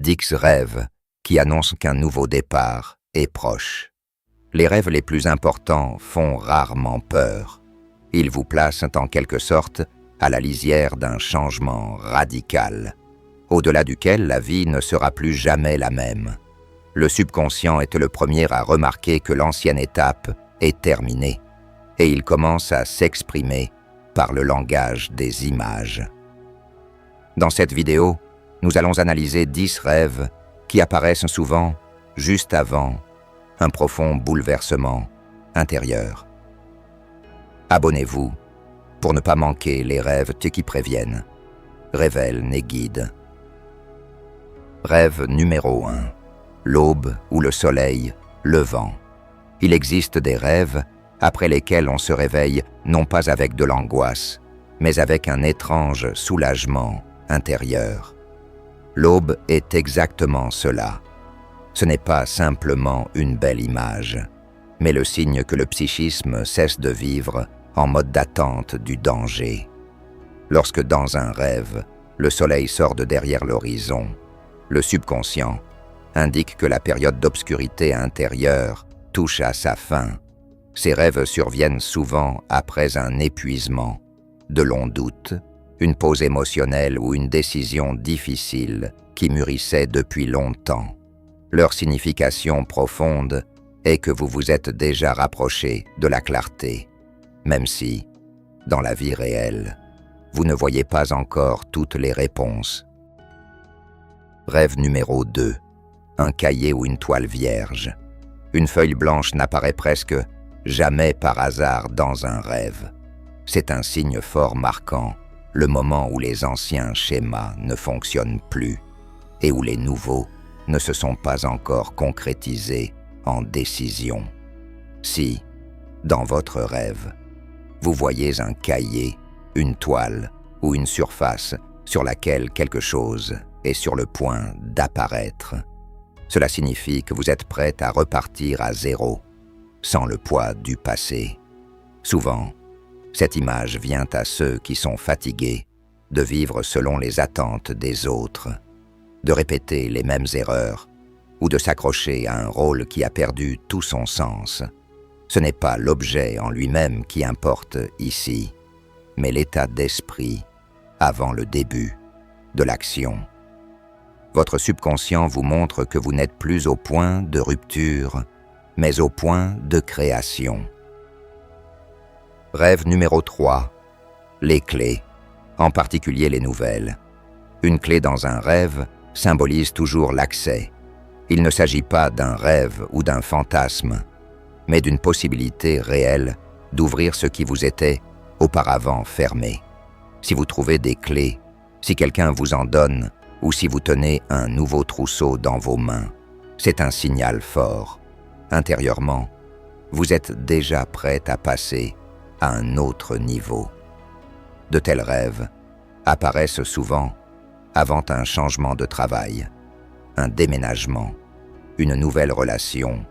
10 rêves qui annoncent qu'un nouveau départ est proche. Les rêves les plus importants font rarement peur. Ils vous placent en quelque sorte à la lisière d'un changement radical, au-delà duquel la vie ne sera plus jamais la même. Le subconscient est le premier à remarquer que l'ancienne étape est terminée, et il commence à s'exprimer par le langage des images. Dans cette vidéo, nous allons analyser 10 rêves qui apparaissent souvent juste avant un profond bouleversement intérieur. Abonnez-vous pour ne pas manquer les rêves qui préviennent, révèlent et guident. Rêve numéro 1. L'aube ou le soleil levant. Il existe des rêves après lesquels on se réveille non pas avec de l'angoisse, mais avec un étrange soulagement intérieur. L'aube est exactement cela. Ce n'est pas simplement une belle image, mais le signe que le psychisme cesse de vivre en mode d'attente du danger. Lorsque dans un rêve, le soleil sort de derrière l'horizon, le subconscient indique que la période d'obscurité intérieure touche à sa fin. Ces rêves surviennent souvent après un épuisement, de longs doutes, une pause émotionnelle ou une décision difficile qui mûrissait depuis longtemps. Leur signification profonde est que vous vous êtes déjà rapproché de la clarté, même si, dans la vie réelle, vous ne voyez pas encore toutes les réponses. Rêve numéro 2. Un cahier ou une toile vierge. Une feuille blanche n'apparaît presque jamais par hasard dans un rêve. C'est un signe fort marquant, le moment où les anciens schémas ne fonctionnent plus et où les nouveaux ne se sont pas encore concrétisés en décision. Si, dans votre rêve, vous voyez un cahier, une toile ou une surface sur laquelle quelque chose est sur le point d'apparaître, cela signifie que vous êtes prêt à repartir à zéro, sans le poids du passé. Souvent, cette image vient à ceux qui sont fatigués de vivre selon les attentes des autres, de répéter les mêmes erreurs ou de s'accrocher à un rôle qui a perdu tout son sens. Ce n'est pas l'objet en lui-même qui importe ici, mais l'état d'esprit avant le début de l'action. Votre subconscient vous montre que vous n'êtes plus au point de rupture, mais au point de création. Rêve numéro 3. Les clés, en particulier les nouvelles. Une clé dans un rêve symbolise toujours l'accès. Il ne s'agit pas d'un rêve ou d'un fantasme, mais d'une possibilité réelle d'ouvrir ce qui vous était auparavant fermé. Si vous trouvez des clés, si quelqu'un vous en donne, ou si vous tenez un nouveau trousseau dans vos mains, c'est un signal fort. Intérieurement, vous êtes déjà prêt à passer à un autre niveau. De tels rêves apparaissent souvent avant un changement de travail, un déménagement, une nouvelle relation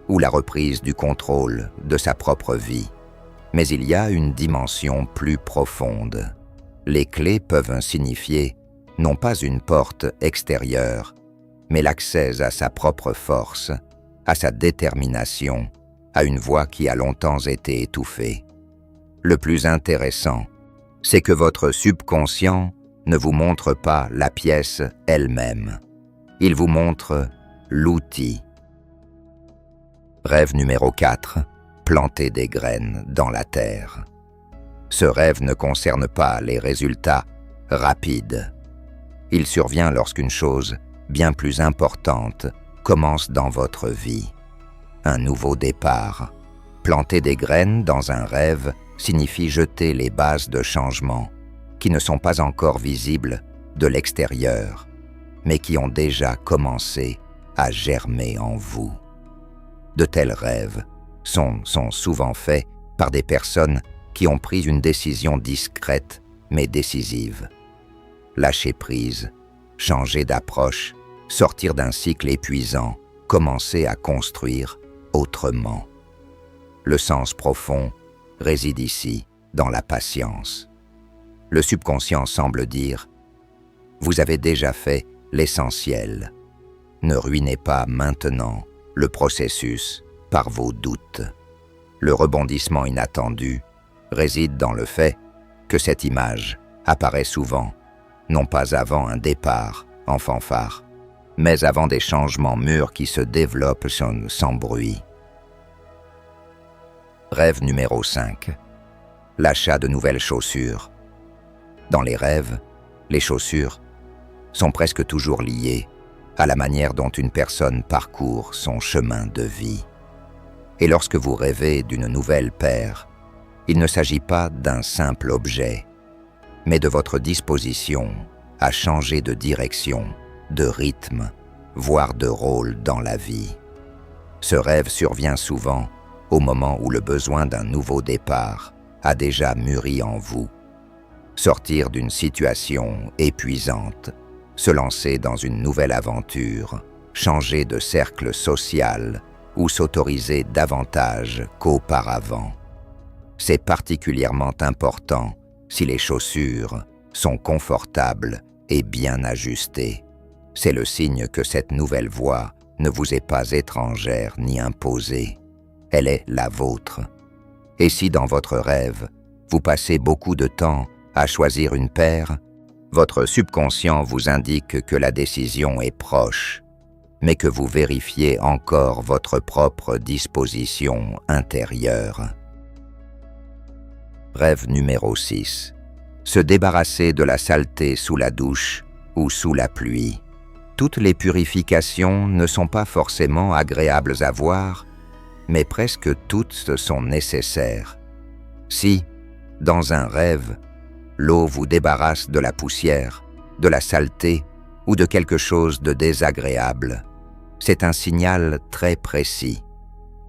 ou la reprise du contrôle de sa propre vie. Mais il y a une dimension plus profonde. Les clés peuvent signifier non pas une porte extérieure, mais l'accès à sa propre force, à sa détermination, à une voix qui a longtemps été étouffée. Le plus intéressant, c'est que votre subconscient ne vous montre pas la pièce elle-même. Il vous montre l'outil. Rêve numéro 4. Planter des graines dans la terre. Ce rêve ne concerne pas les résultats rapides. Il survient lorsqu'une chose bien plus importante commence dans votre vie. Un nouveau départ. Planter des graines dans un rêve signifie jeter les bases de changement qui ne sont pas encore visibles de l'extérieur, mais qui ont déjà commencé à germer en vous. De tels rêves sont souvent faits par des personnes qui ont pris une décision discrète mais décisive. Lâcher prise, changer d'approche, sortir d'un cycle épuisant, commencer à construire autrement. Le sens profond réside ici, dans la patience. Le subconscient semble dire « Vous avez déjà fait l'essentiel. Ne ruinez pas maintenant le processus par vos doutes. Le rebondissement inattendu réside dans le fait que cette image apparaît souvent, non pas avant un départ en fanfare, mais avant des changements mûrs qui se développent sans bruit. Rêve numéro 5. L'achat de nouvelles chaussures. Dans les rêves, les chaussures sont presque toujours liées à la manière dont une personne parcourt son chemin de vie. Et lorsque vous rêvez d'une nouvelle paire, il ne s'agit pas d'un simple objet, mais de votre disposition à changer de direction, de rythme, voire de rôle dans la vie. Ce rêve survient souvent au moment où le besoin d'un nouveau départ a déjà mûri en vous. Sortir d'une situation épuisante, se lancer dans une nouvelle aventure, changer de cercle social ou s'autoriser davantage qu'auparavant. C'est particulièrement important si les chaussures sont confortables et bien ajustées. C'est le signe que cette nouvelle voie ne vous est pas étrangère ni imposée. Elle est la vôtre. Et si dans votre rêve, vous passez beaucoup de temps à choisir une paire, votre subconscient vous indique que la décision est proche, mais que vous vérifiez encore votre propre disposition intérieure. Rêve numéro 6. Se débarrasser de la saleté sous la douche ou sous la pluie. Toutes les purifications ne sont pas forcément agréables à voir, mais presque toutes sont nécessaires. Si, dans un rêve, l'eau vous débarrasse de la poussière, de la saleté ou de quelque chose de désagréable, c'est un signal très précis.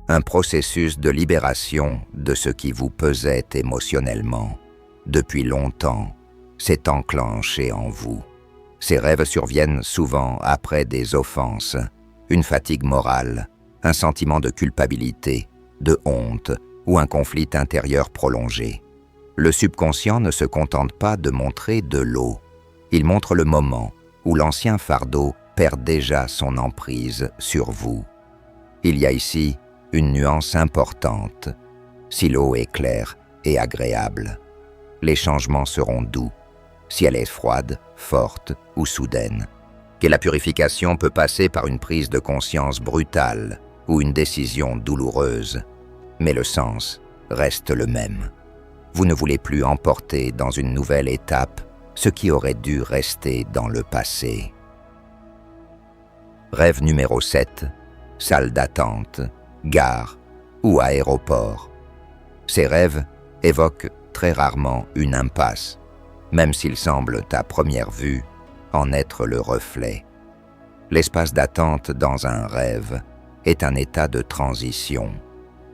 Un processus de libération de ce qui vous pesait émotionnellement, depuis longtemps, s'est enclenché en vous. Ces rêves surviennent souvent après des offenses, une fatigue morale, un sentiment de culpabilité, de honte ou un conflit intérieur prolongé. Le subconscient ne se contente pas de montrer de l'eau. Il montre le moment où l'ancien fardeau perd déjà son emprise sur vous. Il y a ici une nuance importante. Si l'eau est claire et agréable, les changements seront doux. Si elle est froide, forte ou soudaine, que la purification peut passer par une prise de conscience brutale ou une décision douloureuse, mais le sens reste le même. Vous ne voulez plus emporter dans une nouvelle étape ce qui aurait dû rester dans le passé. Rêve numéro 7. Salle d'attente, gare ou aéroport. Ces rêves évoquent très rarement une impasse, même s'ils semblent à première vue en être le reflet. L'espace d'attente dans un rêve est un état de transition,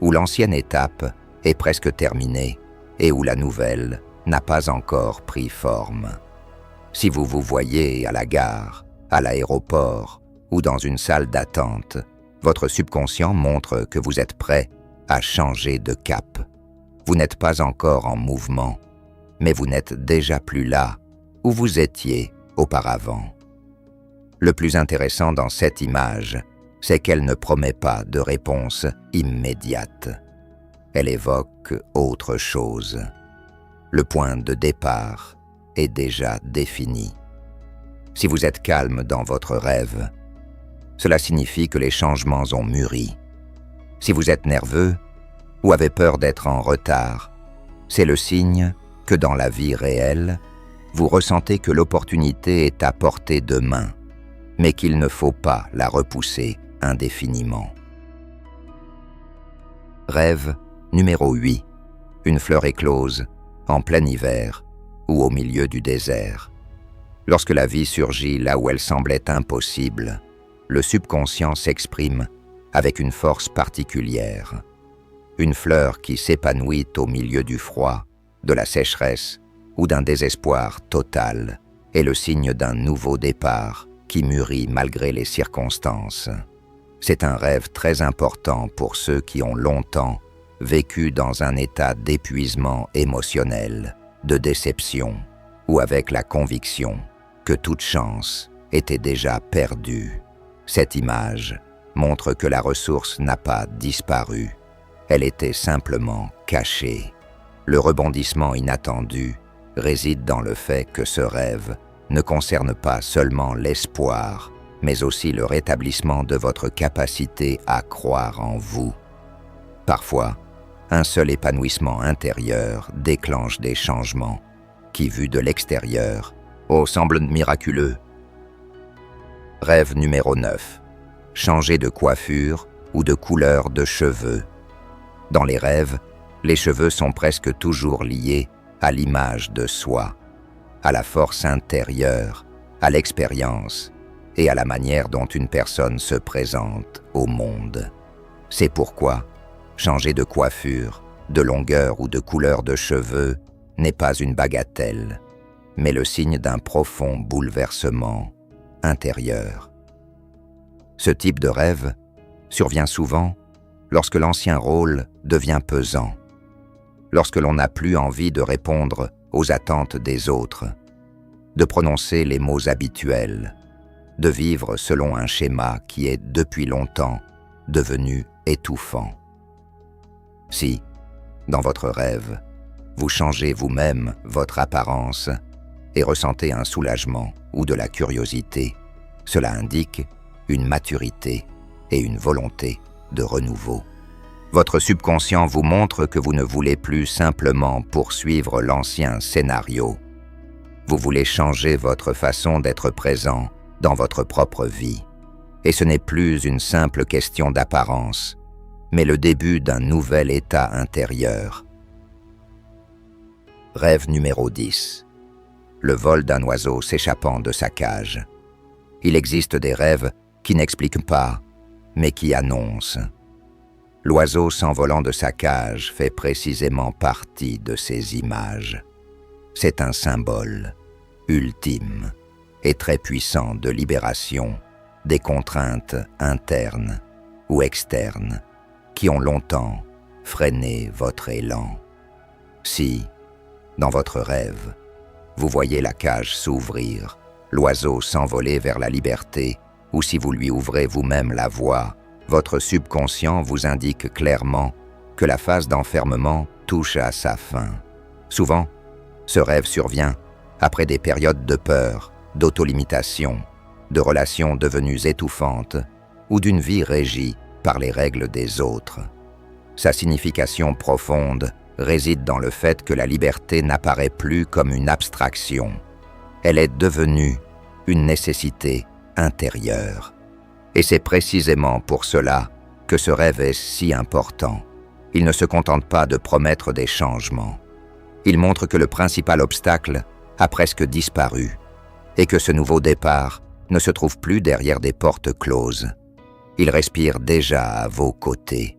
où l'ancienne étape est presque terminée et où la nouvelle n'a pas encore pris forme. Si vous vous voyez à la gare, à l'aéroport ou dans une salle d'attente, votre subconscient montre que vous êtes prêt à changer de cap. Vous n'êtes pas encore en mouvement, mais vous n'êtes déjà plus là où vous étiez auparavant. Le plus intéressant dans cette image, c'est qu'elle ne promet pas de réponse immédiate. Elle évoque autre chose. Le point de départ est déjà défini. Si vous êtes calme dans votre rêve, cela signifie que les changements ont mûri. Si vous êtes nerveux ou avez peur d'être en retard, c'est le signe que dans la vie réelle, vous ressentez que l'opportunité est à portée de main, mais qu'il ne faut pas la repousser indéfiniment. Rêve numéro 8. Une fleur éclose en plein hiver ou au milieu du désert. Lorsque la vie surgit là où elle semblait impossible, le subconscient s'exprime avec une force particulière. Une fleur qui s'épanouit au milieu du froid, de la sécheresse ou d'un désespoir total est le signe d'un nouveau départ qui mûrit malgré les circonstances. C'est un rêve très important pour ceux qui ont longtemps vécu dans un état d'épuisement émotionnel, de déception, ou avec la conviction que toute chance était déjà perdue. Cette image montre que la ressource n'a pas disparu. Elle était simplement cachée. Le rebondissement inattendu réside dans le fait que ce rêve ne concerne pas seulement l'espoir, mais aussi le rétablissement de votre capacité à croire en vous. Parfois, un seul épanouissement intérieur déclenche des changements qui, vus de l'extérieur, semblent miraculeux. Rêve numéro 9. Changer de coiffure ou de couleur de cheveux. Dans les rêves, les cheveux sont presque toujours liés à l'image de soi, à la force intérieure, à l'expérience et à la manière dont une personne se présente au monde. C'est pourquoi changer de coiffure, de longueur ou de couleur de cheveux n'est pas une bagatelle, mais le signe d'un profond bouleversement intérieur. Ce type de rêve survient souvent lorsque l'ancien rôle devient pesant, lorsque l'on n'a plus envie de répondre aux attentes des autres, de prononcer les mots habituels, de vivre selon un schéma qui est depuis longtemps devenu étouffant. Si, dans votre rêve, vous changez vous-même votre apparence et ressentez un soulagement ou de la curiosité, cela indique une maturité et une volonté de renouveau. Votre subconscient vous montre que vous ne voulez plus simplement poursuivre l'ancien scénario. Vous voulez changer votre façon d'être présent dans votre propre vie. Et ce n'est plus une simple question d'apparence, mais le début d'un nouvel état intérieur. Rêve numéro 10. Le vol d'un oiseau s'échappant de sa cage. Il existe des rêves qui n'expliquent pas, mais qui annoncent. L'oiseau s'envolant de sa cage fait précisément partie de ces images. C'est un symbole ultime et très puissant de libération des contraintes internes ou externes qui ont longtemps freiné votre élan. Si, dans votre rêve, vous voyez la cage s'ouvrir, l'oiseau s'envoler vers la liberté, ou si vous lui ouvrez vous-même la voie, votre subconscient vous indique clairement que la phase d'enfermement touche à sa fin. Souvent, ce rêve survient après des périodes de peur, d'autolimitation, de relations devenues étouffantes ou d'une vie régie par les règles des autres. Sa signification profonde réside dans le fait que la liberté n'apparaît plus comme une abstraction. Elle est devenue une nécessité intérieure. Et c'est précisément pour cela que ce rêve est si important. Il ne se contente pas de promettre des changements. Il montre que le principal obstacle a presque disparu et que ce nouveau départ ne se trouve plus derrière des portes closes. Il respire déjà à vos côtés.